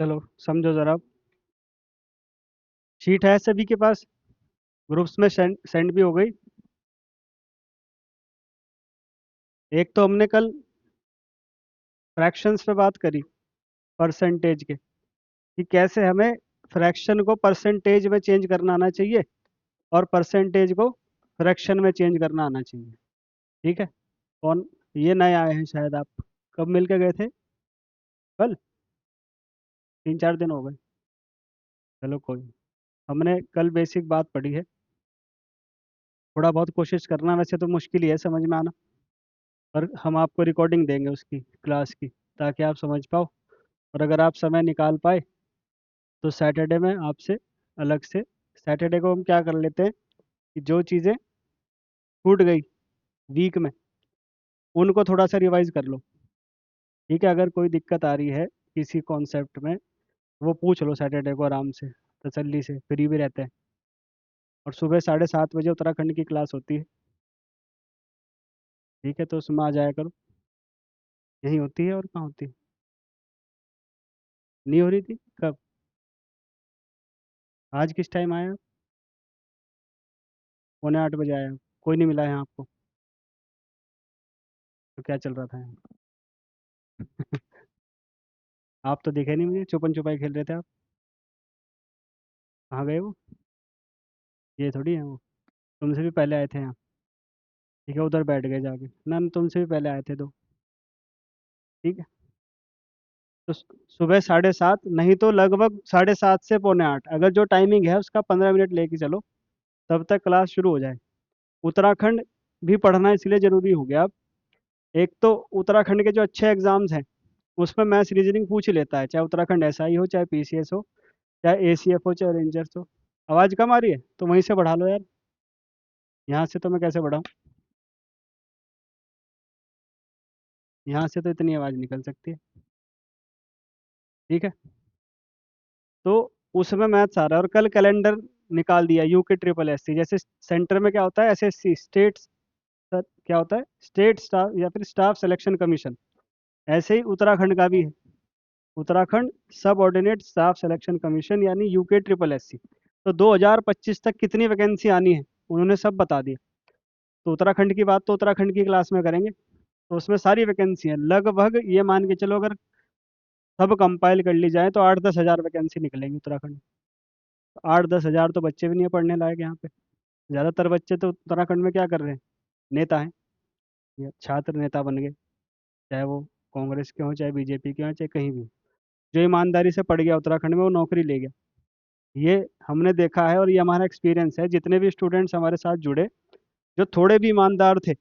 चलो समझो ज़रा। शीट है सभी के पास, ग्रुप्स में सेंड भी हो गई। एक तो हमने कल फ्रैक्शंस पे बात करी, परसेंटेज के, कि कैसे हमें फ्रैक्शन को परसेंटेज में चेंज करना आना चाहिए और परसेंटेज को फ्रैक्शन में चेंज करना आना चाहिए। ठीक है। कौन ये नए आए हैं शायद आप? कब मिल के गए थे? कल? 3-4 दिन हो गए। चलो कोई नहीं। हमने कल बेसिक बात पढ़ी है। थोड़ा बहुत कोशिश करना, वैसे तो मुश्किल ही है समझ में आना, पर हम आपको रिकॉर्डिंग देंगे उसकी क्लास की, ताकि आप समझ पाओ। और अगर आप समय निकाल पाए तो सैटरडे में आपसे अलग से, सैटरडे को हम क्या कर लेते हैं कि जो चीज़ें छूट गई वीक में उनको थोड़ा सा रिवाइज कर लो। ठीक है। अगर कोई दिक्कत आ रही है किसी कॉन्सेप्ट में, वो पूछ लो सैटरडे को आराम से, तसल्ली से, फ्री भी रहते हैं। और सुबह 7:30 बजे उत्तराखंड की क्लास होती है। ठीक है, तो उसमें आ जाया करो। यहीं होती है, और कहाँ होती है? नहीं हो रही थी कब? आज किस टाइम आया? 7:45 आया। कोई नहीं मिला है आपको? तो क्या चल रहा था यहाँ? आप तो दिखे नहीं मुझे, छुपन छुपाई खेल रहे थे आप। कहाँ गए वो? ये थोड़ी है वो। तुमसे भी पहले आए थे यहाँ। ठीक है, उधर बैठ गए जाके ना, तुमसे भी पहले आए थे दो। ठीक है। तो सुबह 7:30, नहीं तो लगभग 7:30 से 7:45, अगर जो टाइमिंग है उसका 15 मिनट लेके चलो, तब तक क्लास शुरू हो जाए। उत्तराखंड भी पढ़ना इसलिए ज़रूरी हो गया अब। एक तो उत्तराखंड के जो अच्छे एग्जाम्स हैं उसमें मैथ्स रीजनिंग पूछ ही लेता है, चाहे उत्तराखंड एसआई हो, चाहे पीसीएस हो, चाहे एसीएफ हो, चाहे रेंजर्स हो। आवाज़ कम आ रही है तो वहीं से बढ़ा लो यार। यहाँ से तो मैं कैसे बढ़ाऊँ? यहाँ से तो इतनी आवाज़ निकल सकती है। ठीक है। तो उसमें मैथ्स आ रहा है, और कल कैलेंडर निकाल दिया यूके ट्रिपल एससी। जैसे सेंटर में क्या होता है, एसएससी स्टेट, क्या होता है, स्टेट स्टाफ या फिर स्टाफ सिलेक्शन कमीशन, ऐसे ही उत्तराखंड का भी है, उत्तराखंड सब ऑर्डिनेट स्टाफ सिलेक्शन कमीशन, यानी यूके ट्रिपल एससी। तो 2025 तक कितनी वैकेंसी आनी है उन्होंने सब बता दिया। तो उत्तराखंड की बात तो उत्तराखंड की क्लास में करेंगे। तो उसमें सारी वैकेंसी है लगभग, ये मान के चलो, अगर सब कंपाइल कर ली जाए तो 8-10 हज़ार वैकेंसी निकलेंगी उत्तराखंड में। 8-10 हज़ार तो बच्चे भी नहीं है पढ़ने लायक यहाँ पे। ज़्यादातर बच्चे तो उत्तराखंड में क्या कर रहे हैं, नेता हैं, या छात्र नेता बन गए, चाहे वो कांग्रेस के हों, चाहे बीजेपी के हों, चाहे कहीं भी। जो ईमानदारी से पढ़ गया उत्तराखंड में वो नौकरी ले गया। ये हमने देखा है, और ये हमारा एक्सपीरियंस है। जितने भी स्टूडेंट्स हमारे साथ जुड़े जो थोड़े भी ईमानदार थे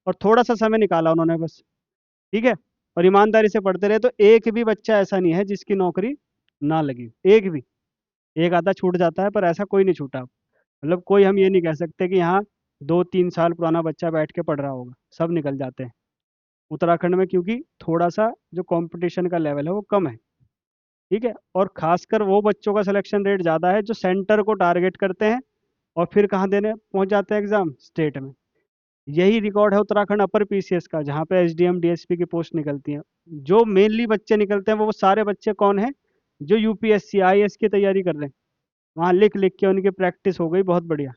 और थोड़ा सा समय निकाला उन्होंने बस, ठीक है, और ईमानदारी से पढ़ते रहे, तो एक भी बच्चा ऐसा नहीं है जिसकी नौकरी ना लगी। एक भी, एक आधा छूट जाता है पर ऐसा कोई नहीं छूटा। मतलब कोई हम ये नहीं कह सकते कि यहाँ 2-3 साल पुराना बच्चा बैठ के पढ़ रहा होगा, सब निकल जाते हैं उत्तराखंड में, क्योंकि थोड़ा सा जो कंपटीशन का लेवल है वो कम है। ठीक है। और खासकर वो बच्चों का सिलेक्शन रेट ज़्यादा है जो सेंटर को टारगेट करते हैं और फिर कहाँ देने पहुँच जाते हैं एग्ज़ाम, स्टेट में। यही रिकॉर्ड है उत्तराखंड अपर पीसीएस का, जहाँ पे एसडीएम डीएसपी की पोस्ट निकलती हैं। जो मेनली बच्चे निकलते हैं वो सारे बच्चे कौन हैं, जो यूपीएससी आईएएस की तैयारी कर रहे हैं। वहाँ लिख लिख के उनकी प्रैक्टिस हो गई बहुत बढ़िया।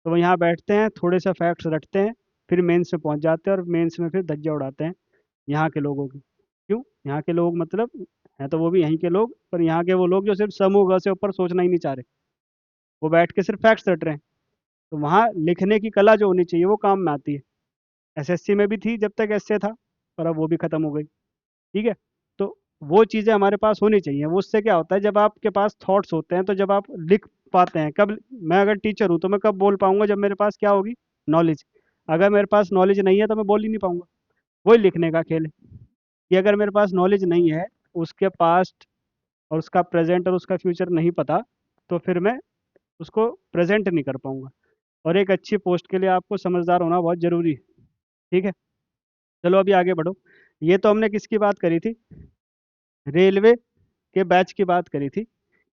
तो वो यहाँ बैठते हैं, थोड़े से फैक्ट्स रटते हैं, फिर मेंस में पहुँच जाते हैं और मेंस में फिर धज्जियाँ उड़ाते हैं यहाँ के लोगों की। क्यों? यहाँ के लोग मतलब हैं तो वो भी यहीं के लोग, पर यहाँ के वो लोग जो सिर्फ समूह ग से ऊपर सोचना ही नहीं चाह रहे, वो बैठ के सिर्फ फैक्ट्स रट रहे हैं। तो वहाँ लिखने की कला जो होनी चाहिए वो काम में आती है। एसएससी में भी थी जब तक एसए था, पर अब वो भी खत्म हो गई। ठीक है। तो वो चीज़ें हमारे पास होनी चाहिए। वो उससे क्या होता है, जब आपके पास थॉट्स होते हैं तो जब आप लिख पाते हैं, कब मैं अगर टीचर हूँ तो मैं कब बोल पाऊंगा, जब मेरे पास क्या होगी, नॉलेज। अगर मेरे पास नॉलेज नहीं है तो मैं बोल ही नहीं पाऊंगा। वही लिखने का खेल है कि अगर मेरे पास नॉलेज नहीं है, उसके पास्ट और उसका प्रेजेंट और उसका फ्यूचर नहीं पता, तो फिर मैं उसको प्रेजेंट नहीं कर पाऊंगा। और एक अच्छी पोस्ट के लिए आपको समझदार होना बहुत ज़रूरी है। ठीक है। चलो अभी आगे बढ़ो। ये तो हमने किसकी बात करी थी, रेलवे के बैच की बात करी थी।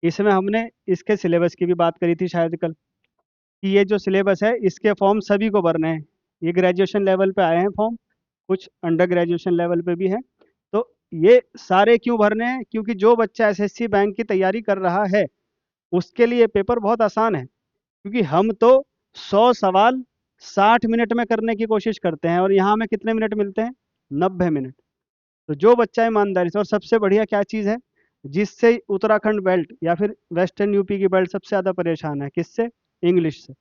इसमें हमने इसके सिलेबस की भी बात करी थी शायद कल, कि ये जो सिलेबस है इसके फॉर्म सभी को भरने हैं। ये ग्रेजुएशन लेवल पे आए हैं फॉर्म, कुछ अंडर ग्रेजुएशन लेवल पे भी हैं। तो ये सारे क्यों भरने हैं? क्योंकि जो बच्चा एसएससी बैंक की तैयारी कर रहा है उसके लिए पेपर बहुत आसान है, क्योंकि हम तो 100 सवाल 60 मिनट में करने की कोशिश करते हैं और यहाँ हमें कितने मिनट मिलते हैं? 90 मिनट। तो जो बच्चा ईमानदारी से, और सबसे बढ़िया क्या चीज़ है जिससे उत्तराखंड बेल्ट या फिर वेस्टर्न यूपी की बेल्ट सबसे ज़्यादा परेशान है, किससे? इंग्लिश से।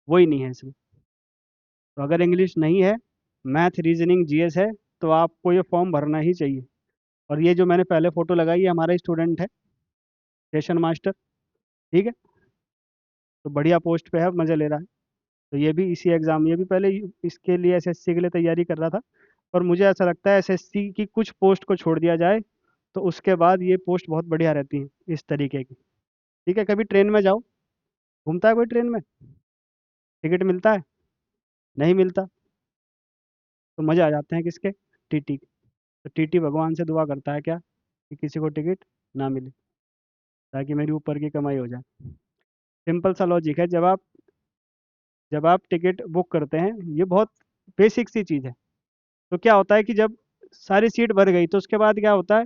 वही नहीं है इसमें। तो अगर इंग्लिश नहीं है, मैथ रीजनिंग जीएस है, तो आपको ये फॉर्म भरना ही चाहिए। और ये जो मैंने पहले फ़ोटो लगाई है हमारा स्टूडेंट है, सेशन मास्टर, ठीक है, तो बढ़िया पोस्ट पे है, मज़े ले रहा है। तो ये भी इसी एग्ज़ाम, ये भी पहले इसके लिए एसएससी के लिए तैयारी कर रहा था। और मुझे ऐसा लगता है एसएससी की कुछ पोस्ट को छोड़ दिया जाए तो उसके बाद ये पोस्ट बहुत बढ़िया रहती हैं इस तरीके की। ठीक है, कभी ट्रेन में जाओ, घूमता है कोई ट्रेन में? टिकट मिलता है? नहीं मिलता। तो मज़े आ जाते हैं किसके? टीटी के। तो टीटी भगवान से दुआ करता है क्या? कि किसी को टिकट ना मिले, ताकि मेरी ऊपर की कमाई हो जाए। सिंपल सा लॉजिक है। जब आप टिकट बुक करते हैं, ये बहुत बेसिक सी चीज़ है। तो क्या होता है कि जब सारी सीट भर गई तो उसके बाद क्या होता है?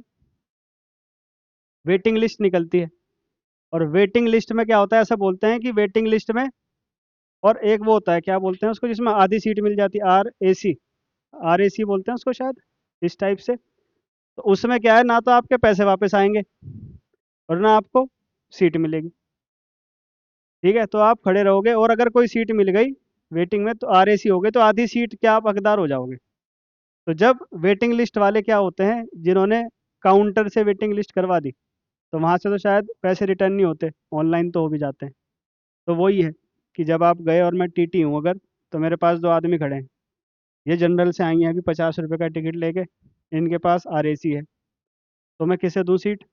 वेटिंग लिस्ट निकलती है। और वेटिंग लिस्ट में क्या होता है? ऐसा बोलते हैं कि वेटिंग लिस्ट में, और एक वो होता है, क्या बोलते हैं उसको, जिसमें आधी सीट मिल जाती है, आर ए सी बोलते हैं उसको शायद, इस टाइप से। तो उसमें क्या है, ना तो आपके पैसे वापस आएंगे और ना आपको सीट मिलेगी। ठीक है, तो आप खड़े रहोगे, और अगर कोई सीट मिल गई वेटिंग में तो आर ए सी हो गए, तो आधी सीट क्या आप हकदार हो जाओगे। तो जब वेटिंग लिस्ट वाले क्या होते हैं, जिन्होंने काउंटर से वेटिंग लिस्ट करवा दी, तो वहाँ से तो शायद पैसे रिटर्न नहीं होते, ऑनलाइन तो हो भी जाते हैं। तो वही है कि जब आप गए, और मैं टीटी हूँ अगर, तो मेरे पास दो आदमी खड़े हैं, ये जनरल से आई हैं अभी 50 रुपये का टिकट लेके, इनके पास आर ए सी है, तो मैं किसे दूँ सीट?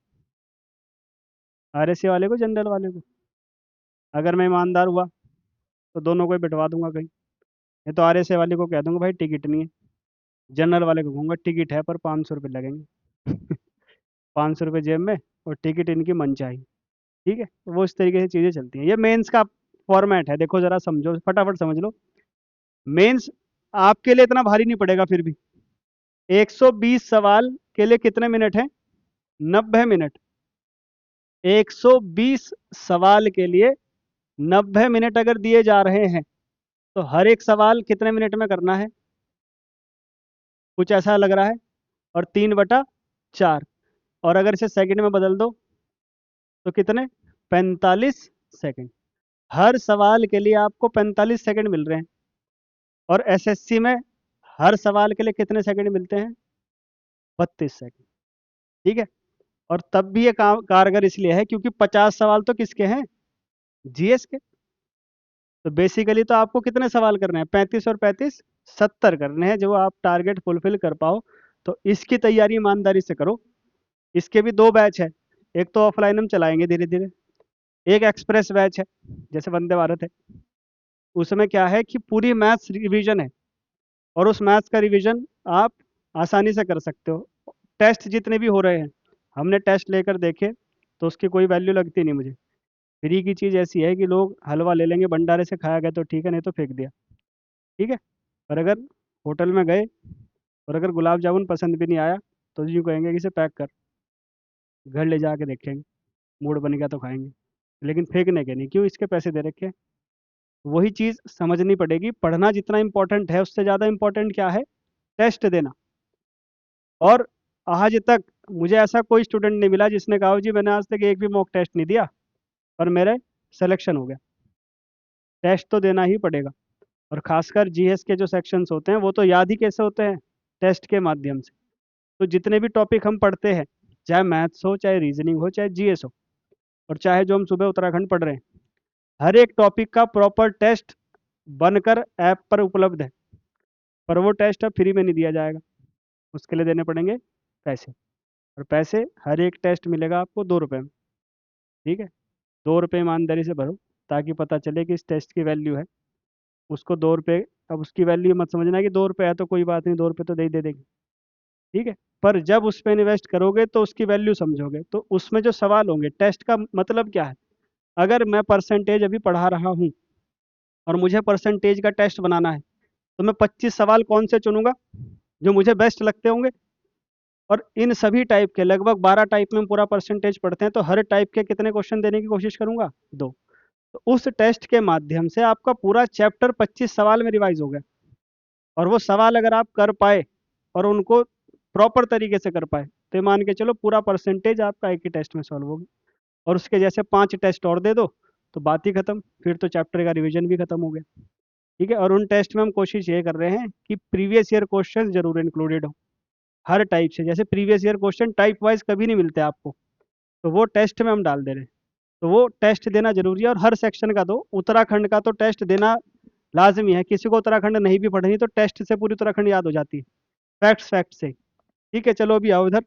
आर ए सी वाले को, जनरल वाले को? अगर मैं ईमानदार हुआ तो दोनों को ही बिठवा दूंगा कहीं। नहीं तो आर ए सी वाले को कह दूंगा भाई टिकट नहीं है, जनरल वाले को कहूँगा टिकट है पर 500 रुपये लगेंगे। 500 रुपये जेब में, और टिकट इनकी मनचाही। ठीक है, तो वो इस तरीके से चीज़ें चलती हैं। ये मेंस का फॉर्मेट है, देखो ज़रा समझो, फटाफट समझ लो। मेंस आपके लिए इतना भारी नहीं पड़ेगा फिर भी। 120 सवाल के लिए कितने मिनट हैं? 90 मिनट। 120 सवाल के लिए 90 मिनट अगर दिए जा रहे हैं, तो हर एक सवाल कितने मिनट में करना है? कुछ ऐसा लग रहा है। और 3/4। और अगर इसे सेकंड में बदल दो तो कितने? 45 सेकंड। हर सवाल के लिए आपको 45 सेकंड मिल रहे हैं। और एसएससी में हर सवाल के लिए कितने सेकंड मिलते हैं? 32 सेकंड। ठीक है। और तब भी ये कारगर इसलिए है क्योंकि 50 सवाल तो किसके हैं? जीएस के। तो बेसिकली तो आपको कितने सवाल करने हैं? 35 और 35, 70 करने हैं, जो आप टारगेट फुलफिल कर पाओ। तो इसकी तैयारी ईमानदारी से करो। इसके भी दो बैच है, एक तो ऑफलाइन हम चलाएंगे धीरे धीरे, एक एक्सप्रेस बैच है, जैसे वंदे भारत है। उसमें क्या है कि पूरी मैथ्स रिवीजन है, और उस मैथ्स का रिवीजन आप आसानी से कर सकते हो। टेस्ट जितने भी हो रहे हैं, हमने टेस्ट लेकर देखे, तो उसकी कोई वैल्यू लगती नहीं मुझे। फ्री की चीज़ ऐसी है कि लोग हलवा ले लेंगे, भंडारे से खाया गया तो ठीक है, नहीं तो फेंक दिया। ठीक है। पर अगर होटल में गए और अगर गुलाब जामुन पसंद भी नहीं आया, तो यूँ कहेंगे कि इसे पैक कर, घर ले जाके देखेंगे, मूड बन गया तो खाएंगे, लेकिन फेंकने के नहीं। क्यों? इसके पैसे दे रखे हैं। वही चीज़ समझनी पड़ेगी। पढ़ना जितना इंपॉर्टेंट है, उससे ज़्यादा इंपॉर्टेंट क्या है? टेस्ट देना। और आज तक मुझे ऐसा कोई स्टूडेंट नहीं मिला जिसने कहा, जी मैंने आज तक एक भी मॉक टेस्ट नहीं दिया और मेरे सिलेक्शन हो गया। टेस्ट तो देना ही पड़ेगा। और खासकर जीएस के जो सेक्शंस होते हैं, वो तो याद ही कैसे होते हैं? टेस्ट के माध्यम से। तो जितने भी टॉपिक हम पढ़ते हैं, चाहे मैथ्स हो, चाहे रीजनिंग हो, चाहे जीएस हो, और चाहे जो हम सुबह उत्तराखंड पढ़ रहे हैं, हर एक टॉपिक का प्रॉपर टेस्ट बनकर ऐप पर उपलब्ध है। पर वो टेस्ट अब फ्री में नहीं दिया जाएगा, उसके लिए देने पड़ेंगे पैसे। और पैसे, हर एक टेस्ट मिलेगा आपको 2 रुपये में। ठीक है। 2 रुपये ईमानदारी से भरो, ताकि पता चले कि इस टेस्ट की वैल्यू है। उसको 2 रुपये, अब उसकी वैल्यू मत समझना कि 2 रुपये है तो कोई बात नहीं, 2 रुपये तो दे देंगे। ठीक है। पर जब उस पर इन्वेस्ट करोगे तो उसकी वैल्यू समझोगे। तो उसमें जो सवाल होंगे, टेस्ट का मतलब क्या है? अगर मैं परसेंटेज अभी पढ़ा रहा हूँ और मुझे परसेंटेज का टेस्ट बनाना है, तो मैं 25 सवाल कौन से चुनूंगा? जो मुझे बेस्ट लगते होंगे। और इन सभी टाइप के लगभग 12 टाइप में हम पूरा परसेंटेज पढ़ते हैं, तो हर टाइप के कितने क्वेश्चन देने की कोशिश करूंगा? 2। तो उस टेस्ट के माध्यम से आपका पूरा चैप्टर 25 सवाल में रिवाइज हो गया। और वो सवाल अगर आप कर पाए और उनको प्रॉपर तरीके से कर पाए, तो मान के चलो पूरा परसेंटेज आपका एक ही टेस्ट में सॉल्व होगा। और उसके जैसे 5 टेस्ट और दे दो तो बात ही खत्म, फिर तो चैप्टर का रिवीजन भी खत्म हो गया। ठीक है, और उन टेस्ट में हम कोशिश ये कर रहे हैं कि प्रीवियस ईयर क्वेश्चन जरूर इंक्लूडेड हो हर टाइप से। जैसे previous year question type wise कभी नहीं मिलते आपको, तो वो टेस्ट में हम डाल दे रहे हैं। तो वो टेस्ट देना जरूरी है, और हर सेक्शन का दो। उत्तराखंड का तो टेस्ट देना लाजमी है, किसी को उत्तराखंड नहीं भी पढ़नी तो टेस्ट से पूरी उत्तराखंड याद हो जाती है, फैक्ट्स फैक्ट से। ठीक है, चलो अभी आओ इधर।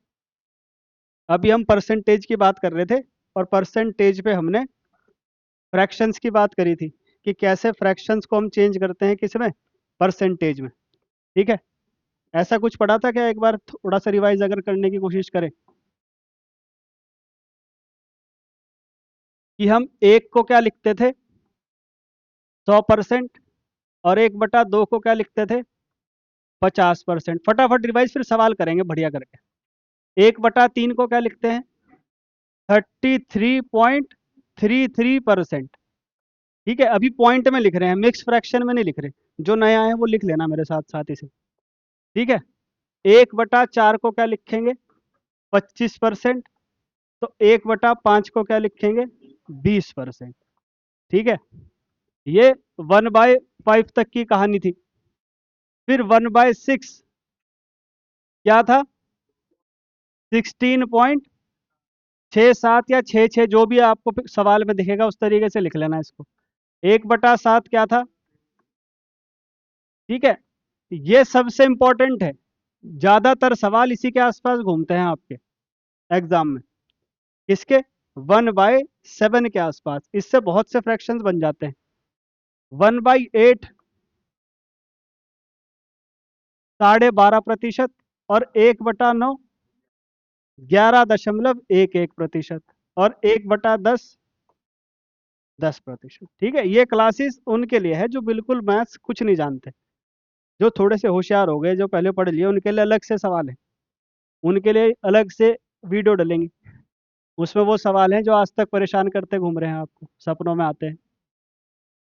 अभी हम परसेंटेज की बात कर रहे थे, और परसेंटेज पे हमने फ्रैक्शंस की बात करी थी कि कैसे फ्रैक्शंस को हम चेंज करते हैं किस में? परसेंटेज में। ठीक है, ऐसा कुछ पढ़ा था क्या? एक बार थोड़ा सा रिवाइज अगर करने की कोशिश करें कि हम एक को क्या लिखते थे? 100%। और 1/2 को क्या लिखते थे? 50%। फटाफट रिवाइज, फिर सवाल करेंगे बढ़िया करके। 1/3 को क्या लिखते हैं? 33.33%। ठीक है, अभी पॉइंट में लिख रहे हैं, मिक्स फ्रैक्शन में नहीं लिख रहे। जो नया है वो लिख लेना मेरे साथ साथ इसे। ठीक है, 1/4 को क्या लिखेंगे? 25%। तो 1/5 को क्या लिखेंगे? 20%। ठीक है, ये 1/5 तक की कहानी थी। फिर 1/6 क्या था? 16.67 या 66, जो भी आपको सवाल में दिखेगा उस तरीके से लिख लेना इसको। 1/7 क्या था? ठीक है, ये सबसे इंपॉर्टेंट है, ज्यादातर सवाल इसी के आसपास घूमते हैं आपके एग्जाम में। किसके? 1/7 के आसपास। इससे बहुत से फ्रैक्शंस बन जाते हैं। 1/8 12.5%। और 1/9 11.11%। और 1/10 10%। ठीक है, ये क्लासेस उनके लिए है जो बिल्कुल मैथ्स कुछ नहीं जानते, जो थोड़े से होशियार हो गए, जो पहले पढ़ लिए, उनके लिए अलग से सवाल है। उनके लिए अलग से वीडियो डलेंगे, उसमें वो सवाल हैं जो आज तक परेशान करते घूम रहे हैं, आपको सपनों में आते हैं।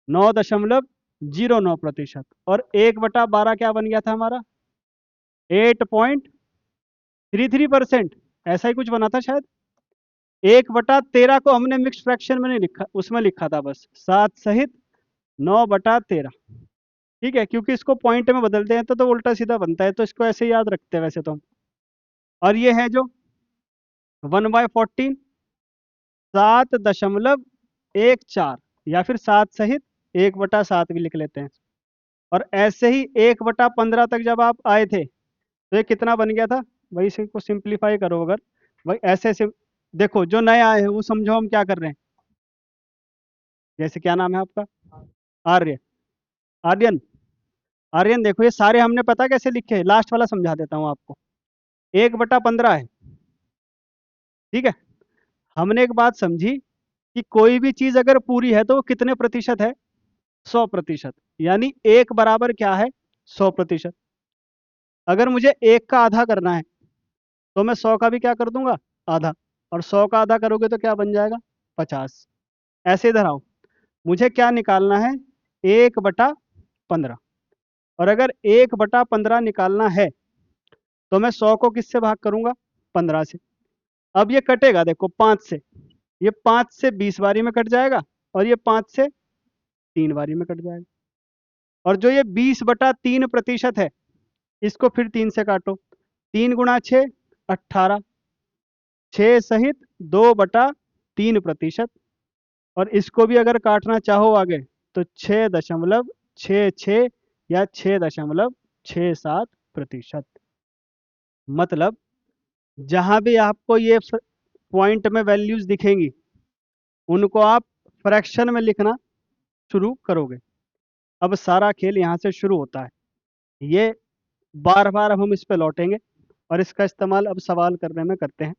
9.09%। और 1/12 क्या बन गया था हमारा? 8.33%। ऐसा ही कुछ बना था शायद। 1/13 को हमने मिक्स फ्रैक्शन में नहीं लिखा, उसमें लिखा था बस 7 सहित 9/13। ठीक है, क्योंकि इसको पॉइंट में बदलते हैं तो उल्टा सीधा बनता है, तो इसको ऐसे ही याद रखते हैं वैसे तो हम। और ये है जो 1/14 7.14, या फिर 7 सहित 1/7 भी लिख लेते हैं। और ऐसे ही 1/15 तक जब आप आए थे तो ये कितना बन गया था? वही इसको सिंप्लीफाई करो अगर, भाई ऐसे से। देखो जो नए आए हैं वो समझो हम क्या कर रहे हैं। जैसे क्या नाम है आपका? आर्य, आर्यन। आर्यन, देखो ये सारे हमने पता कैसे लिखे हैं, लास्ट वाला समझा देता हूँ आपको। 1/15 है। ठीक है, हमने एक बात समझी कि कोई भी चीज अगर पूरी है तो वो कितने प्रतिशत है? 100%। यानी एक बराबर क्या है? 100%। अगर मुझे एक का आधा करना है तो मैं 100 का भी क्या कर दूंगा? आधा। और 100 का आधा करोगे तो क्या बन जाएगा? 50। ऐसे इधर आओ, मुझे क्या निकालना है? 1/15। और अगर 1/15 निकालना है तो मैं 100 को किससे भाग करूंगा? 15 से। अब ये कटेगा, देखो 5 से। ये 5 से 20 बारी में कट जाएगा, और ये 5 से 3 बारी में कट जाएगा। और जो ये 20/3% है, इसको फिर 3 से काटो। 3 × 6 18। 6 सहित 2/3%। और इसको भी अगर काटना चाहो आगे तो 6.66 या 6.67%। मतलब जहां भी आपको ये पॉइंट में वैल्यूज दिखेंगी उनको आप फ्रैक्शन में लिखना शुरू करोगे। अब सारा खेल यहाँ से शुरू होता है। ये बार बार अब हम इस पे लौटेंगे, और इसका इस्तेमाल अब सवाल करने में करते हैं।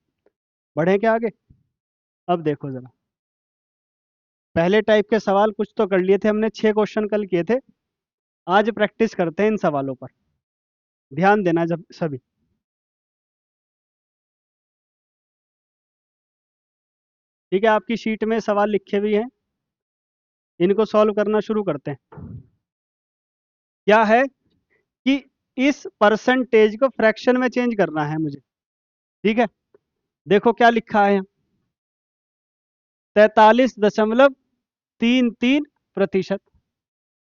बढ़े क्या आगे? अब देखो जरा, पहले टाइप के सवाल कुछ तो कर लिए थे हमने, 6 क्वेश्चन कल किए थे। आज प्रैक्टिस करते हैं इन सवालों पर, ध्यान देना जब सभी। ठीक है, आपकी शीट में सवाल लिखे हुए हैं, इनको सॉल्व करना शुरू करते हैं। क्या है कि इस परसेंटेज को फ्रैक्शन में चेंज करना है मुझे। ठीक है, देखो क्या लिखा है यहाँ, 43.33%।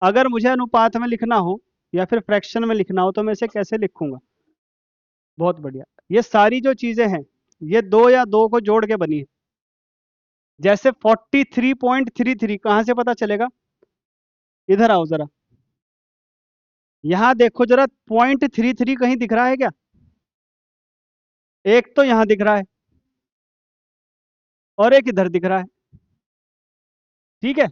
अगर मुझे अनुपात में लिखना हो या फिर फ्रैक्शन में लिखना हो तो मैं इसे कैसे लिखूंगा? बहुत बढ़िया, ये सारी जो चीजें हैं ये दो या दो को जोड़ के बनी है। जैसे 43.33 कहां से पता चलेगा? इधर आओ जरा, यहां देखो जरा, 0.33 कहीं दिख रहा है क्या? एक तो यहां दिख रहा है और एक इधर दिख रहा है। ठीक है,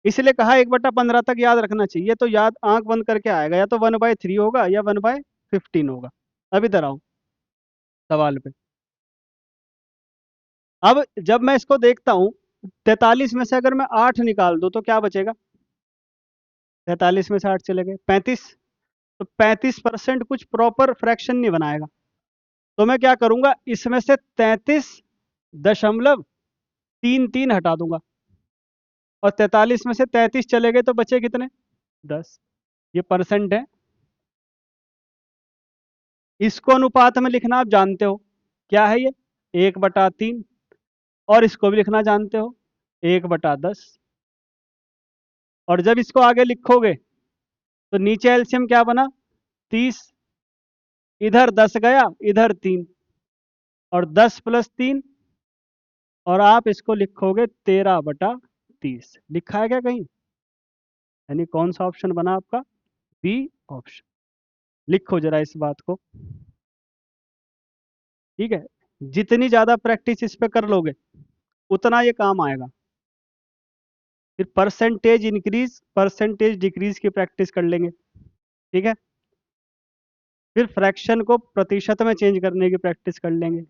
इसलिए कहा 1/15 तक याद रखना चाहिए, तो याद आंख बंद करके आएगा, या तो 1/3 होगा या 1/15 होगा। अब इधर आओ सवाल पे। अब जब मैं इसको देखता हूं, 43 में से अगर मैं 8 निकाल दूं तो क्या बचेगा? 43 में से 8 चले गए, 35। तो 35% कुछ प्रॉपर फ्रैक्शन नहीं बनाएगा, तो मैं क्या करूंगा, इसमें से 33.33 हटा दूंगा, और 43 में से 33 चले गए तो बचे कितने? 10। ये परसेंट है। इसको अनुपात में लिखना आप जानते हो, क्या है ये? 1/3। और इसको भी लिखना जानते हो, 1/10। और जब इसको आगे लिखोगे तो नीचे एलसीएम क्या बना? 30। इधर 10 गया, इधर 3, और 10 + 3, और आप इसको लिखोगे 13/30। लिखा है क्या कहीं? यानी कौन सा ऑप्शन बना आपका? B option. लिखो जरा इस बात को। ठीक है, जितनी ज्यादा प्रैक्टिस इस पे कर लोगे उतना ये काम आएगा। फिर परसेंटेज इंक्रीज परसेंटेज डिक्रीज की प्रैक्टिस कर लेंगे। ठीक है, फिर फ्रैक्शन को प्रतिशत में चेंज करने की प्रैक्टिस कर लेंगे,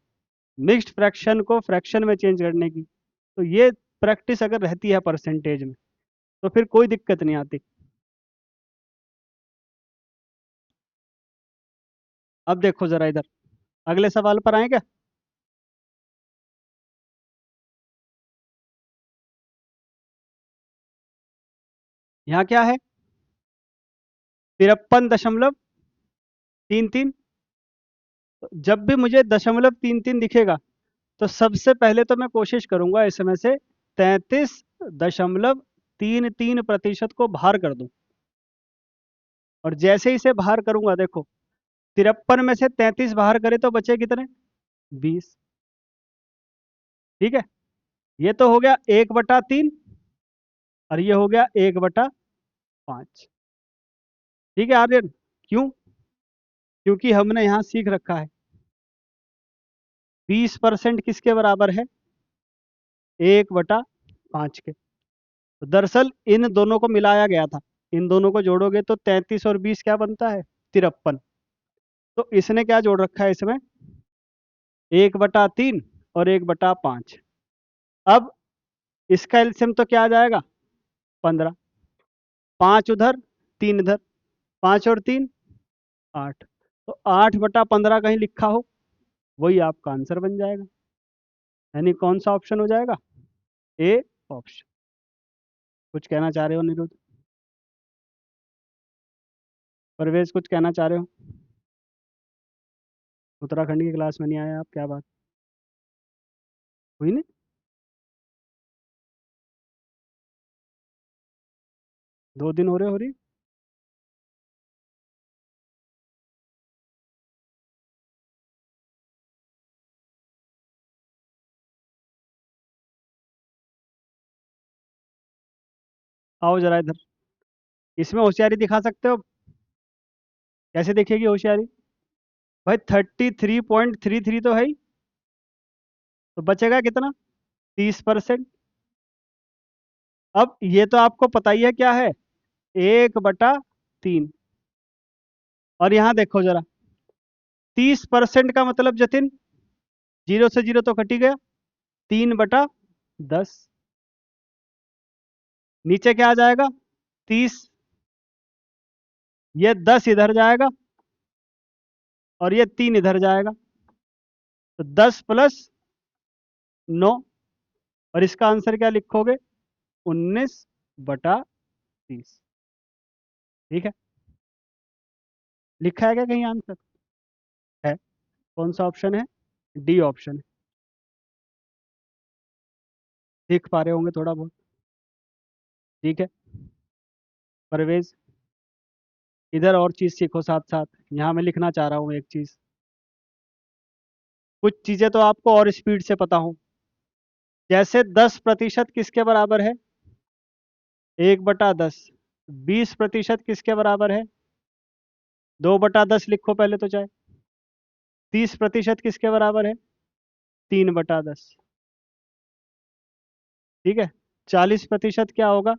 मिक्स्ड फ्रैक्शन को फ्रैक्शन में चेंज करने की। तो ये प्रैक्टिस अगर रहती है परसेंटेज में तो फिर कोई दिक्कत नहीं आती। अब देखो जरा इधर, अगले सवाल पर आए क्या? यहाँ क्या है? 53.33। जब भी मुझे 0.33 दिखेगा तो सबसे पहले तो मैं कोशिश करूंगा इसमें से 33.33% को बाहर कर दूं। और जैसे ही इसे बाहर करूंगा, देखो 53 में से 33 बाहर करे तो बचे कितने? 20। ठीक है, ये तो हो गया 1/3, और ये हो गया 1/5। ठीक है आर्यन, क्यों? क्योंकि हमने यहाँ सीख रखा है 20% किसके बराबर है? 1/5 के। तो दरअसल इन दोनों को मिलाया गया था, इन दोनों को जोड़ोगे तो 33 और 20 क्या बनता है? 53। तो इसने क्या जोड़ रखा है इसमें? 1/3 और 1/5। अब इसका एलसीएम तो क्या आ जाएगा? 15। 5 उधर, 3 इधर, 5 और 3 8। तो 8/15 कहीं लिखा हो, वही आपका आंसर बन जाएगा। यानी कौन सा ऑप्शन हो जाएगा? A option. कुछ कहना चाह रहे हो निरुद्ध? परवेज कुछ कहना चाह रहे हो? उत्तराखंड की क्लास में नहीं आए आप, क्या बात हुई? नहीं, 2 दिन हो रही। आओ जरा इधर, इसमें होशियारी दिखा सकते हो? कैसे दिखेगी होशियारी? भाई 33.33 तो है ही, तो बचेगा कितना? 30%। अब ये तो आपको पता ही है क्या है, 1/3। और यहाँ देखो जरा, 30% का मतलब जतिन, 0 से 0 तो कट ही गया, 3/10। नीचे क्या आ जाएगा? 30। ये 10 इधर जाएगा और ये 3 इधर जाएगा, तो 10 + 9, और इसका आंसर क्या लिखोगे? 19/30। ठीक है, लिखा है क्या कहीं आंसर? है। कौन सा ऑप्शन है? डी ऑप्शन है। देख पा रहे होंगे थोड़ा बहुत। ठीक है परवेज, इधर और चीज़ सीखो साथ साथ। यहाँ मैं लिखना चाह रहा हूँ एक चीज़, कुछ चीज़ें तो आपको और स्पीड से पता हो। जैसे 10% किसके बराबर है? 1/10। 20% किसके बराबर है? 2/10 लिखो पहले तो चाहे। 30% किसके बराबर है? 3/10। ठीक है। 40% क्या होगा?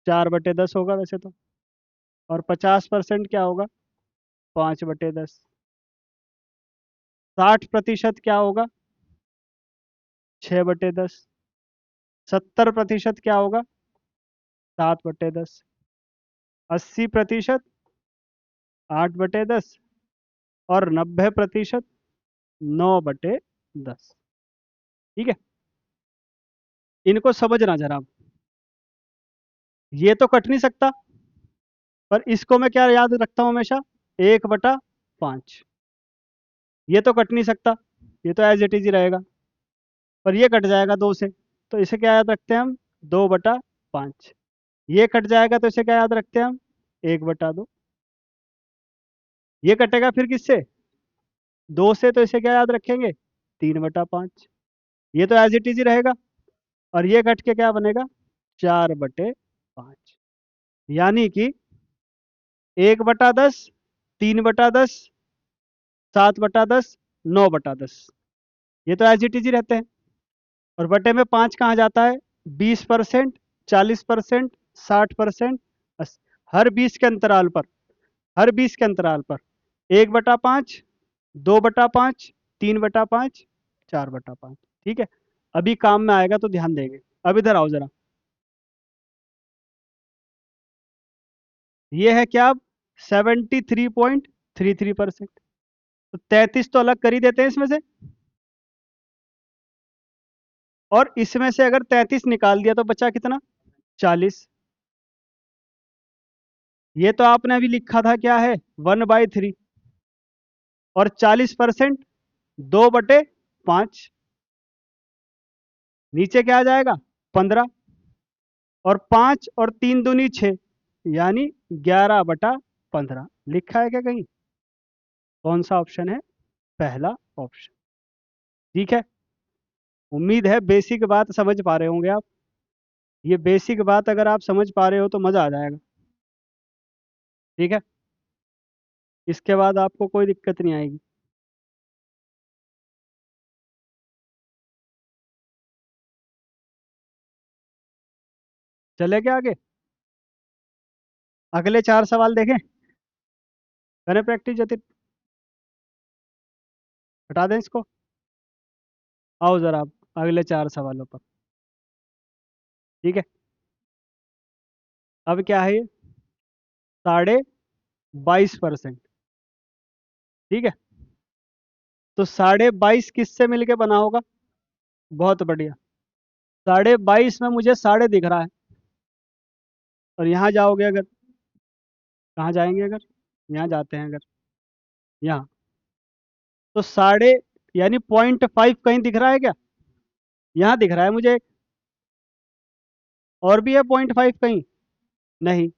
4/10 होगा वैसे तो। और 50% क्या होगा? 5/10। 60% क्या होगा? 6/10। 70% क्या होगा? 7/10। 80% 8/10। और 90% 9/10। ठीक है, इनको समझना जरा। ये तो कट नहीं सकता, पर इसको मैं क्या याद रखता हूँ हमेशा? 1/5। ये तो कट नहीं सकता, ये तो एज इट इज ही रहेगा। पर ये कट जाएगा 2 से, तो इसे क्या याद रखते हैं हम? 2/5। ये कट जाएगा तो इसे क्या याद रखते हैं हम? 1/2। ये कटेगा फिर किससे? 2 से, तो इसे क्या याद रखेंगे? 3/5। ये तो एज इट इज ही रहेगा। और ये कट के क्या बनेगा? 4/5। यानी कि 1/10, 3/10, 7/10, 9/10। ये तो एज इट इज ही रहते हैं। और बटे में 5 कहाँ जाता है? 20%, 40%, 60%। हर 20 के अंतराल पर, हर 20 के अंतराल पर 1/5, 2/5, 3/5, 4/5। ठीक है, अभी काम में आएगा तो ध्यान देंगे। अब इधर आओ जरा। ये है क्या? अब 73.33%। तो 33 तो अलग कर ही देते हैं इसमें से। और इसमें से अगर 33 निकाल दिया तो बचा कितना? 40। ये तो आपने अभी लिखा था क्या है? 1/3। और 40% 2/5। नीचे क्या आ जाएगा? 15। और 5 और 3 दूनी 6, यानी 11/15। लिखा है क्या कहीं? कौन सा ऑप्शन है? पहला ऑप्शन। ठीक है, उम्मीद है बेसिक बात समझ पा रहे होंगे आप। ये बेसिक बात अगर आप समझ पा रहे हो तो मज़ा आ जाएगा। ठीक है, इसके बाद आपको कोई दिक्कत नहीं आएगी। चले क्या आगे? अगले 4 सवाल देखें। करें प्रैक्टिस जतिन? हटा दें इसको? आओ जरा आप अगले 4 सवालों पर। ठीक है, अब क्या है ये? 22.5%। ठीक है, तो 22.5 किससे मिलके बना होगा? बहुत बढ़िया। 22.5 में मुझे साढ़े दिख रहा है। और यहाँ जाओगे अगर, कहाँ जाएंगे अगर? यहाँ जाते हैं अगर, यहाँ। तो साढ़े, यानी 0.5 कहीं दिख रहा है क्या? यहाँ दिख रहा है मुझे। और भी है 0.5 कहीं? नहीं।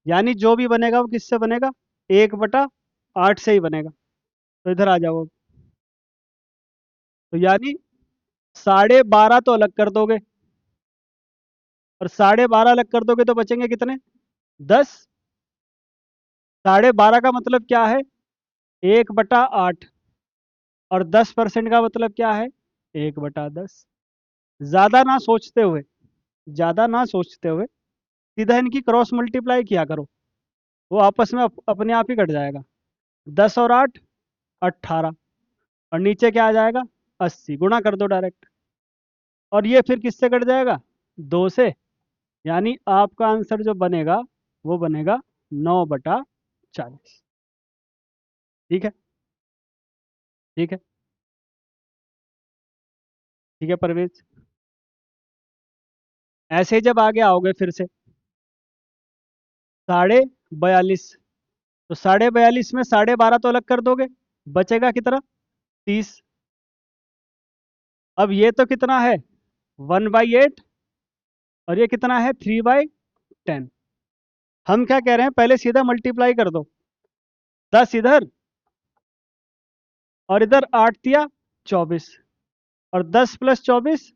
यानी जो भी बनेगा वो किससे बनेगा? 1/8 से ही बनेगा। तो इधर आ जाओ अब। तो यानी 12.5 तो अलग कर दोगे, और 12.5 अलग कर दोगे तो बचेंगे कितने? 10। 12.5 का मतलब क्या है? 1/8। और 10% का मतलब क्या है? 1/10। ज़्यादा ना सोचते हुए, ज़्यादा ना सोचते हुए सीधा इनकी क्रॉस मल्टीप्लाई किया करो, वो आपस में अपने आप ही कट जाएगा। 10 और 8 18। और नीचे क्या आ जाएगा? 80। गुणा कर दो डायरेक्ट। और ये फिर किससे कट जाएगा? 2 से। यानी आपका आंसर जो बनेगा वो बनेगा 9/40। ठीक है, ठीक है, ठीक है परवेज। ऐसे ही जब आगे आओगे फिर से 42.5, तो 42.5 में 12.5 तो अलग कर दोगे, बचेगा कितना? 30। अब ये तो कितना है? 1/8, और ये कितना है? 3/10। हम क्या कह रहे हैं, पहले सीधा मल्टीप्लाई कर दो, 10 इधर और इधर 8 × 3 = 24, और 10 + 24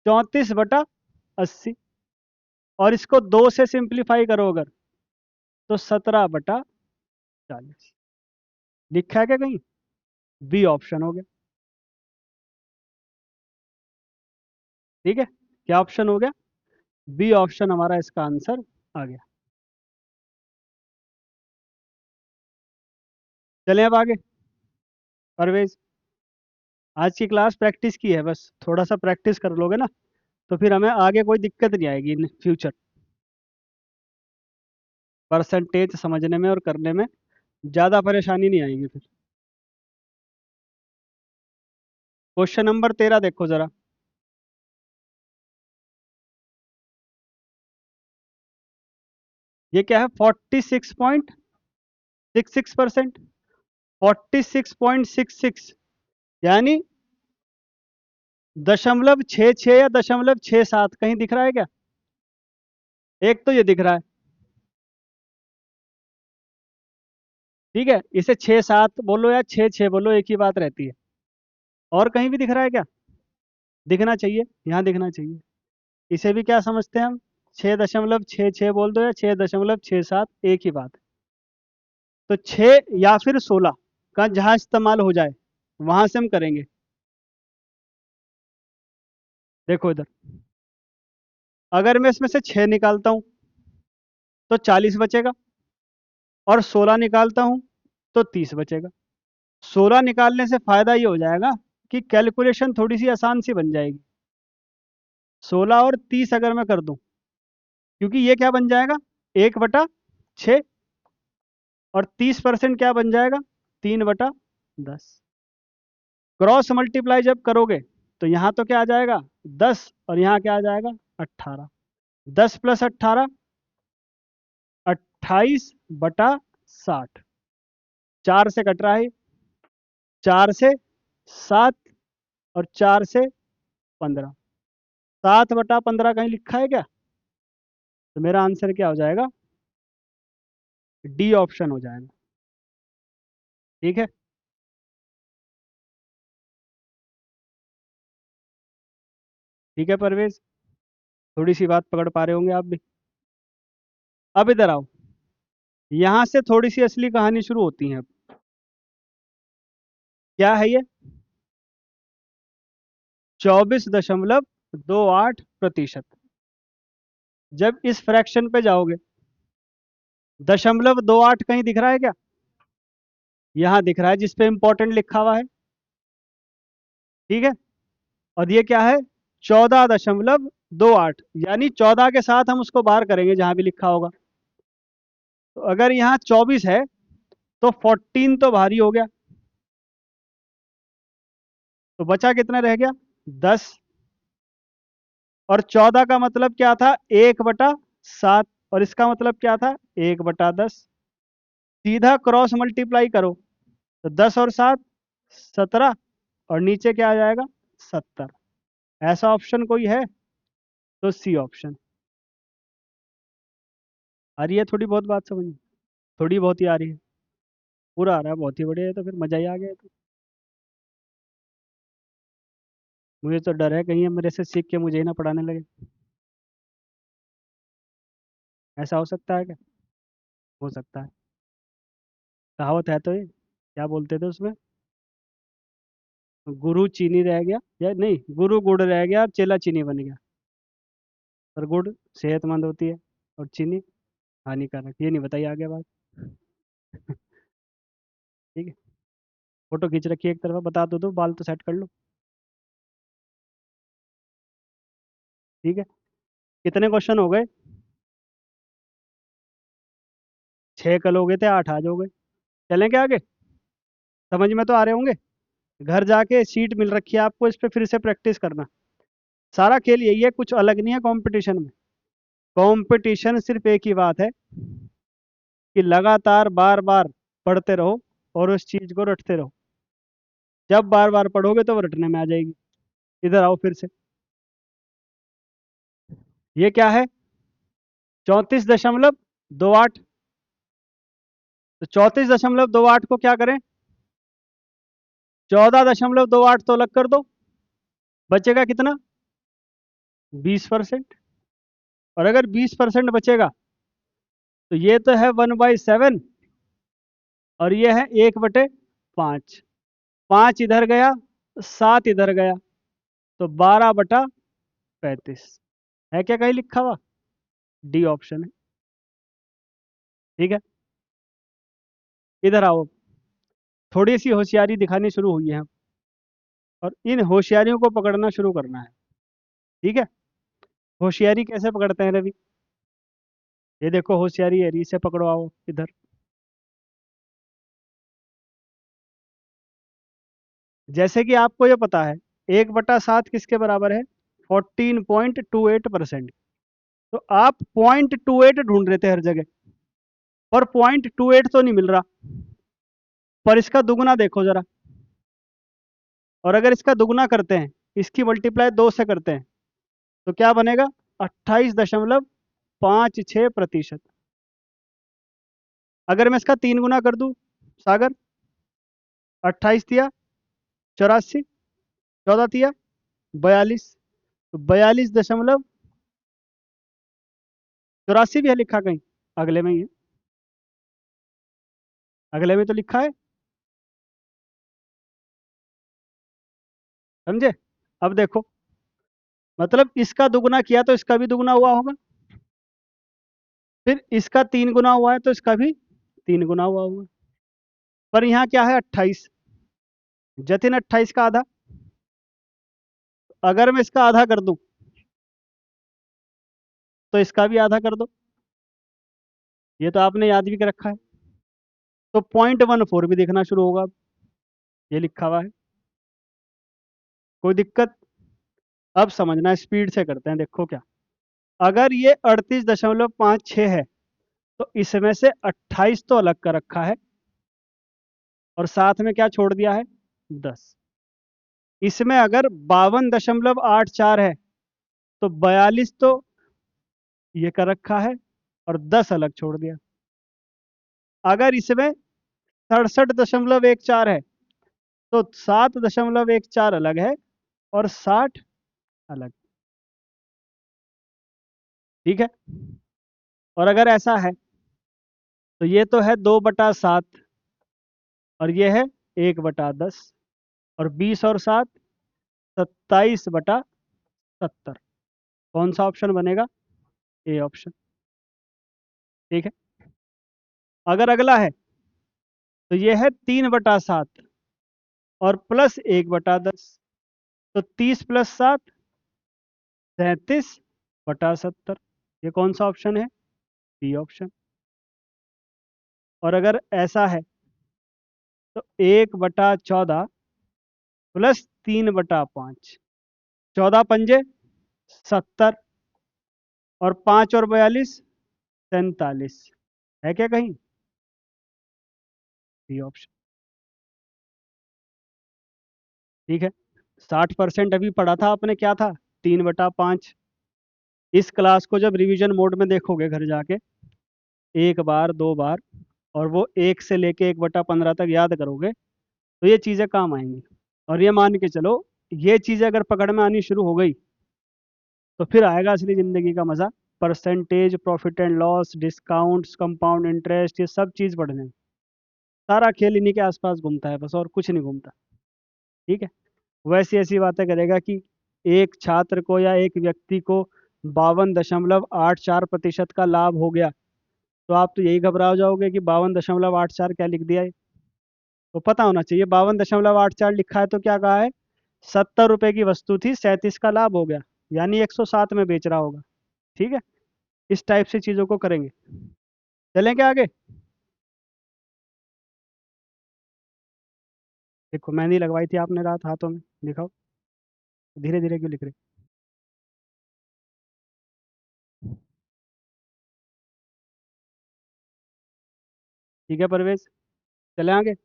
34/80, और इसको 2 से सिंप्लीफाई करो अगर, तो 17/40। लिखा है क्या कहीं? बी ऑप्शन हो गया। ठीक है, क्या ऑप्शन हो गया? बी ऑप्शन हमारा इसका आंसर आ गया। चलें अब आगे। परवेज, आज की क्लास प्रैक्टिस की है, बस थोड़ा सा प्रैक्टिस कर लोगे ना, तो फिर हमें आगे कोई दिक्कत नहीं आएगी इन फ्यूचर, परसेंटेज समझने में और करने में ज़्यादा परेशानी नहीं आएगी फिर। क्वेश्चन नंबर 13 देखो ज़रा। ये क्या है? 46.66%। 46.66 यानी 0.66 या 0.67 कहीं दिख रहा है क्या? एक तो ये दिख रहा है, ठीक है, इसे 6-7 बोलो या 6-6 बोलो, एक ही बात रहती है। और कहीं भी दिख रहा है क्या? दिखना चाहिए, यहाँ दिखना चाहिए। इसे भी क्या समझते हैं हम? 6.66 बोल दो या 6.67, एक ही बात है। तो 6 या फिर 16 का जहाँ इस्तेमाल हो जाए वहां से हम करेंगे। देखो इधर, अगर मैं इसमें से 6 निकालता हूँ तो 40 बचेगा, और 16 निकालता हूँ तो 30 बचेगा। 16 निकालने से फायदा ये हो जाएगा कि कैलकुलेशन थोड़ी सी आसान सी बन जाएगी। 16 और 30 अगर मैं कर दूं, क्योंकि ये क्या बन जाएगा? 1/6, और 30% क्या बन जाएगा? 3/10। क्रॉस मल्टीप्लाई जब करोगे तो यहाँ तो क्या आ जाएगा? 10, और यहाँ क्या आ जाएगा? 18। 10 + 18 28/60। 4 से कट रहा है, 4 से 7, और 4 से 15। 7/15 कहीं लिखा है क्या? तो मेरा आंसर क्या हो जाएगा? डी ऑप्शन हो जाएगा। ठीक है, ठीक है परवेज, थोड़ी सी बात पकड़ पा रहे होंगे आप भी। अब इधर आओ, यहाँ से थोड़ी सी असली कहानी शुरू होती है। अब क्या है ये? 24.28%। जब इस फ्रैक्शन पे जाओगे, 0.28 कहीं दिख रहा है क्या? यहाँ दिख रहा है, जिसपे इंपॉर्टेंट लिखा हुआ है। ठीक है, और ये क्या है? 14.28, यानी 14 के साथ हम उसको बाहर करेंगे जहां भी लिखा होगा। तो अगर यहाँ 24 है तो 14 तो भारी हो गया, तो बचा कितना रह गया? 10। और 14 का मतलब क्या था? 1/7, और इसका मतलब क्या था? 1/10। सीधा क्रॉस मल्टीप्लाई करो, तो 10 और 7 17, और नीचे क्या आ जाएगा? 70। ऐसा ऑप्शन कोई है? तो सी ऑप्शन। आ रही है थोड़ी बहुत बात समझ में? थोड़ी बहुत ही आ रही है? पूरा आ रहा है? बहुत ही बढ़िया है, तो फिर मजा ही आ गया। तो मुझे तो डर है कहीं ये मेरे से सीख के मुझे ही ना पढ़ाने लगे। ऐसा हो सकता है क्या? हो सकता है। कहावत है तो ये, क्या बोलते थे उसमें? गुरु चीनी रह गया, या नहीं, गुरु गुड़ रह गया और चेला चीनी बन गया। पर गुड़ सेहतमंद होती है, और चीनी हानिकारक। ये नहीं बताइए आगे बात। ठीक है, फोटो खींच रखी है एक तरफ, बता दो तो बाल तो सेट कर लो। ठीक है, कितने क्वेश्चन हो गए? 6 कल हो गए थे, 8 आज हो गए। चलें क्या आगे? समझ में तो आ रहे होंगे। घर जाके शीट मिल रखी है आपको, इस पे फिर से प्रैक्टिस करना। सारा खेल यही है, कुछ अलग नहीं है कंपटीशन में। कंपटीशन सिर्फ एक ही बात है कि लगातार बार बार पढ़ते रहो और उस चीज को रटते रहो। जब बार बार पढ़ोगे तो वो रटने में आ जाएगी। इधर आओ फिर से। ये क्या है? 34.28। तो 34.28 को क्या करें? 14.28 तो अलग कर दो, बचेगा कितना? 20%। और अगर 20% बचेगा तो ये तो है 1/7, और ये है 1/5। 5 इधर गया, 7 इधर गया, तो 12/35। है क्या कहीं लिखा हुआ? डी ऑप्शन है। ठीक है, इधर आओ। थोड़ी सी होशियारी दिखानी शुरू हुई है, और इन होशियारियों को पकड़ना शुरू करना है। ठीक है, होशियारी कैसे पकड़ते हैं रवि? ये देखो होशियारी है, इसे पकड़ो, आओ इधर। जैसे कि आपको ये पता है 1/7 किसके बराबर है? 14.28%। तो आप 0.28 ढूंढ रहे थे हर जगह, पर 0.28 तो नहीं मिल रहा। पर इसका दुगुना देखो जरा, और अगर इसका दुगुना करते हैं, इसकी मल्टीप्लाई 2 से करते हैं, तो क्या बनेगा? 28.56%। अगर मैं इसका 3 गुना कर दूं सागर, 28 दिया 84, 14 दिया 42, तो 42.84 भी है लिखा कहीं अगले में ही है। अगले में तो लिखा है, समझे? अब देखो, मतलब इसका दुगुना किया तो इसका भी दुगुना हुआ होगा, फिर इसका 3 गुना हुआ है तो इसका भी 3 गुना हुआ होगा। पर यहाँ क्या है? 28। जतिन 28 का आधा। अगर मैं इसका आधा कर दूं तो इसका भी आधा कर दो। ये तो आपने याद भी कर रखा है। तो 0.14 भी देखना शुरू होगा अब। ये लिखा हुआ है, कोई दिक्कत? अब समझना, स्पीड से करते हैं। देखो क्या, अगर ये 38.56 है तो इसमें से 28 तो अलग कर रखा है, और साथ में क्या छोड़ दिया है? 10। इसमें अगर 52.84 है तो 42 तो ये कर रखा है, और 10 अलग छोड़ दिया। अगर इसमें 67.14 है तो 7.14 अलग है, और 60 अलग। ठीक है, और अगर ऐसा है तो ये तो है 2/7, और ये है 1/10, और 20 और 7 27/70। कौन सा ऑप्शन बनेगा? A option. ठीक है, अगर अगला है तो ये है 3/7 और प्लस 1/10, तो 30 + 7 37/70। ये कौन सा ऑप्शन है? B option. और अगर ऐसा है तो 1/14 प्लस 3/5। 14 × 5 = 70, और 5 और 42 = 47। है क्या कहीं? B option. ठीक है, 60% अभी पढ़ा था आपने, क्या था? 3/5। इस क्लास को जब रिवीजन मोड में देखोगे घर जाके, एक बार दो बार, और वो 1 से लेके 1/15 तक याद करोगे, तो ये चीज़ें काम आएंगी। और ये मान के चलो, ये चीज़ें अगर पकड़ में आनी शुरू हो गई तो फिर आएगा असली ज़िंदगी का मज़ा। Percentage, profit and loss, discounts, compound interest, ये सब चीज़ पढ़ने। सारा खेल इन्हीं के आसपास घूमता है बस, और कुछ नहीं घूमता। ठीक है, वैसी ऐसी बातें करेगा कि एक छात्र को या एक व्यक्ति को 52.84% का लाभ हो गया, तो आप तो यही घबरा जाओगे कि 52.84 क्या लिख दिया है। तो पता होना चाहिए 52.84 लिखा है तो क्या कहा है? 70 रुपए की वस्तु थी, 37 का लाभ हो गया, यानी 107 में बेच रहा होगा। ठीक है, इस टाइप से चीज़ों को करेंगे। चलें क्या आगे? देखो मेहंदी लगवाई थी आपने रात हाथों में, दिखाओ। धीरे धीरे क्यों लिख रहे? ठीक है परवेज, चले आगे।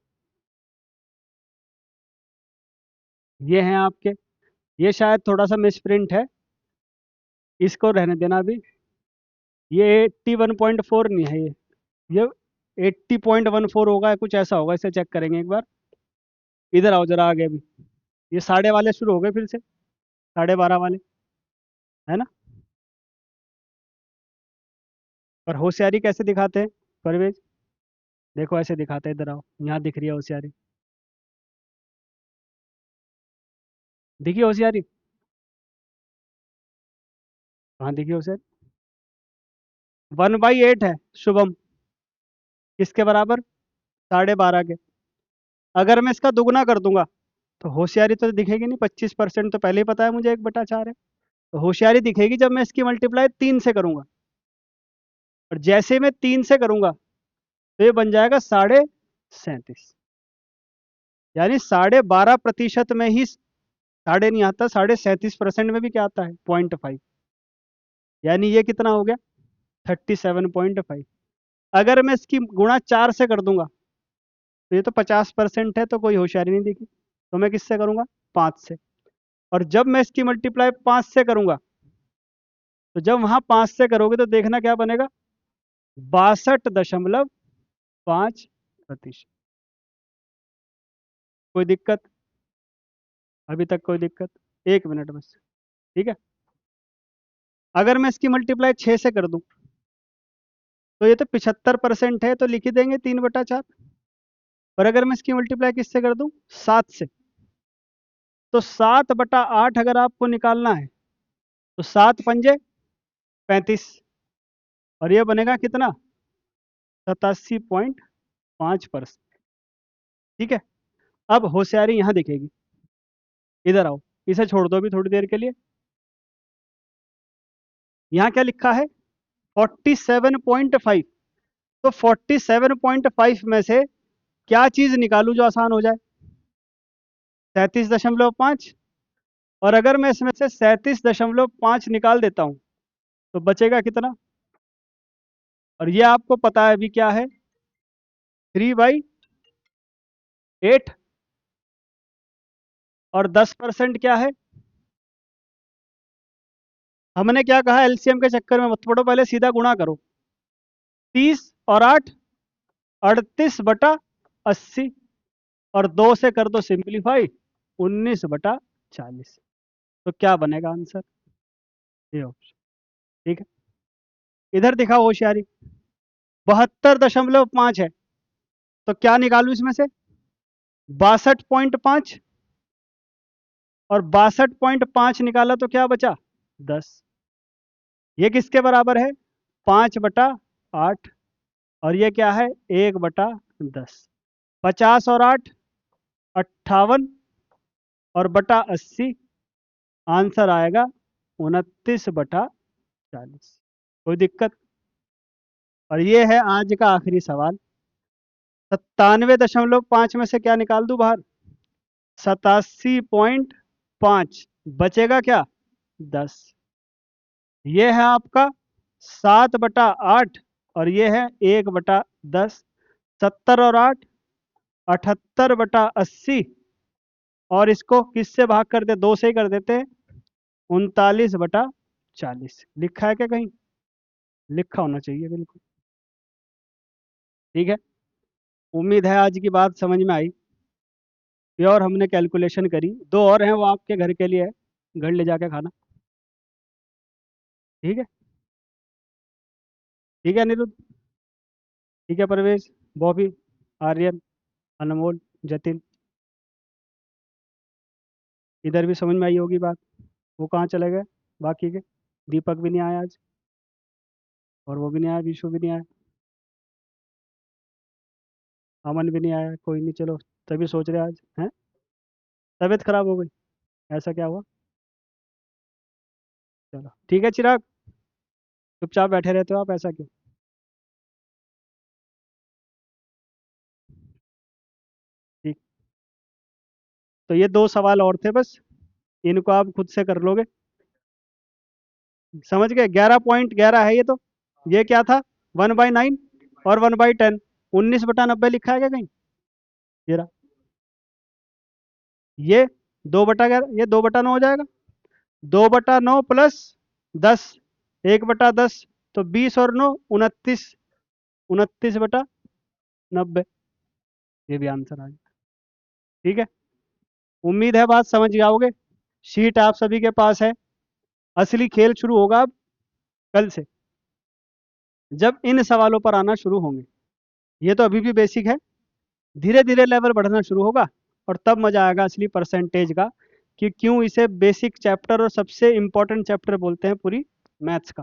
ये हैं आपके, ये शायद थोड़ा सा मिस प्रिंट है, इसको रहने देना अभी। ये 81.4 नहीं है, ये 80.14 होगा, कुछ ऐसा होगा, इसे चेक करेंगे एक बार। इधर आओ जरा आगे अभी। ये साढ़े वाले शुरू हो गए फिर से, 12.5 वाले, है ना। और होशियारी कैसे दिखाते हैं परवेज? देखो ऐसे दिखाते हैं, इधर आओ, यहाँ दिख रही है होशियारी, दिखी होशियारी? हाँ दिखी होशियारी। 1/8 है शुभम, किसके बराबर? 12.5 के। अगर मैं इसका दुगना कर दूंगा तो होशियारी तो दिखेगी नहीं, 25% तो पहले ही पता है मुझे, 1/4 है। तो होशियारी दिखेगी जब मैं इसकी मल्टीप्लाई 3 से करूंगा, और जैसे मैं 3 से करूंगा तो ये बन जाएगा 37.5। यानी 12.5% में ही साढ़े नहीं आता, 37.5% में भी क्या आता है? 0.5। यानी ये कितना हो गया? 37.5। अगर मैं इसकी गुणा 4 से कर दूंगा तो ये तो 50% है, तो कोई होशियारी नहीं दिखी। तो मैं किससे करूंगा? 5 से। और जब मैं इसकी मल्टीप्लाई 5 से करूंगा, तो जब वहां 5 से करोगे तो देखना क्या बनेगा? 62.5%। कोई दिक्कत? अभी तक कोई दिक्कत? एक मिनट बस। ठीक है। अगर मैं इसकी मल्टीप्लाई 6 से कर दूं तो ये तो 75% है, तो लिख ही देंगे 3/4। और अगर मैं इसकी मल्टीप्लाई किससे कर दूं? 7 से। तो 7/8 अगर आपको निकालना है तो 7 पंजे 35, और ये बनेगा कितना? 87.5%। ठीक है। अब होशियारी यहाँ दिखेगी, इधर आओ, इसे छोड़ दो अभी थोड़ी देर के लिए। यहाँ क्या लिखा है? 47.5। तो 47.5 में से क्या चीज निकालूं जो आसान हो जाए? 37.5। और अगर मैं इसमें से 37.5 निकाल देता हूं तो बचेगा कितना? और ये आपको पता है अभी क्या है? 3/8। और 10% क्या है? हमने क्या कहा? एलसीएम के चक्कर में मत पड़ो, पहले सीधा गुणा करो। 30 और 8, 38/80। और 2 से कर दो सिंप्लीफाई, 19/40। तो क्या बनेगा आंसर? ये ऑप्शन। ठीक है। इधर दिखाओ होशियारी, 72.5 है, तो क्या निकालू इसमें से? 62.5। और 62.5 निकाला तो क्या बचा? 10। ये किसके बराबर है? 5/8। और ये क्या है? 1/10। 50 और 8, 58। और बटा 80, आंसर आएगा 29/40। कोई दिक्कत? और ये है आज का आखिरी सवाल। 97.5 में से क्या निकाल दूं बाहर? 87.5। बचेगा क्या? 10। ये है आपका 7/8। और ये है 1/10। 70 और 8, 78/80। और इसको किससे भाग कर दे? 2 से ही कर देते हैं। 39/40 लिखा है क्या कहीं? लिखा होना चाहिए बिल्कुल। ठीक है। उम्मीद है आज की बात समझ में आई। प्योर हमने कैलकुलेशन करी, दो और हैं वो आपके घर के लिए है, घर ले जाके खाना। ठीक है। ठीक है अनिरुद्ध। ठीक है परवेज, बॉबी, आर्यन, अनमोल, जतिन, इधर भी समझ में आई होगी बात। वो कहाँ चले गए बाकी के? दीपक भी नहीं आया आज, और वो भी नहीं आया, विशु भी नहीं आया, अमन भी नहीं आया। कोई नहीं, चलो। तभी सोच रहे आज हैं, तबीयत खराब हो गई, ऐसा क्या हुआ? चलो ठीक है चिराग, चुपचाप बैठे रहते हो आप, ऐसा क्यों? ठीक। तो ये दो सवाल और थे बस, इनको आप खुद से कर लोगे। समझ गए? 11.11 है ये तो। ये क्या था? 1/9 और 1/10। 19/90 लिखा है क्या कहीं? ये रहा। ये 2/11, ये 2/9 हो जाएगा। 2/9 प्लस 10, 1/10, तो 20 और 9 29, 29/90। ये भी आंसर आ गया। ठीक है, उम्मीद है बात समझ जाओगे। शीट आप सभी के पास है। असली खेल शुरू होगा अब कल से, जब इन सवालों पर आना शुरू होंगे। ये तो अभी भी बेसिक है, धीरे धीरे लेवल बढ़ना शुरू होगा और तब मजा आएगा असली परसेंटेज का, कि क्यों इसे बेसिक चैप्टर और सबसे इंपॉर्टेंट चैप्टर बोलते हैं पूरी मैथ्स का।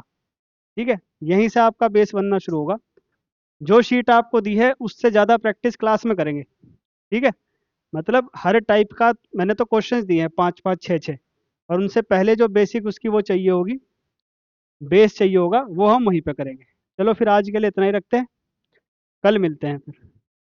ठीक है, यहीं से आपका बेस बनना शुरू होगा। जो शीट आपको दी है उससे ज़्यादा प्रैक्टिस क्लास में करेंगे। ठीक है, मतलब हर टाइप का मैंने तो क्वेश्चंस दिए हैं, 5 5 6 6, और उनसे पहले जो बेसिक उसकी वो चाहिए होगी, बेस चाहिए होगा, वो हम वहीं पे करेंगे। चलो फिर आज के लिए इतना ही रखते हैं, कल मिलते हैं फिर।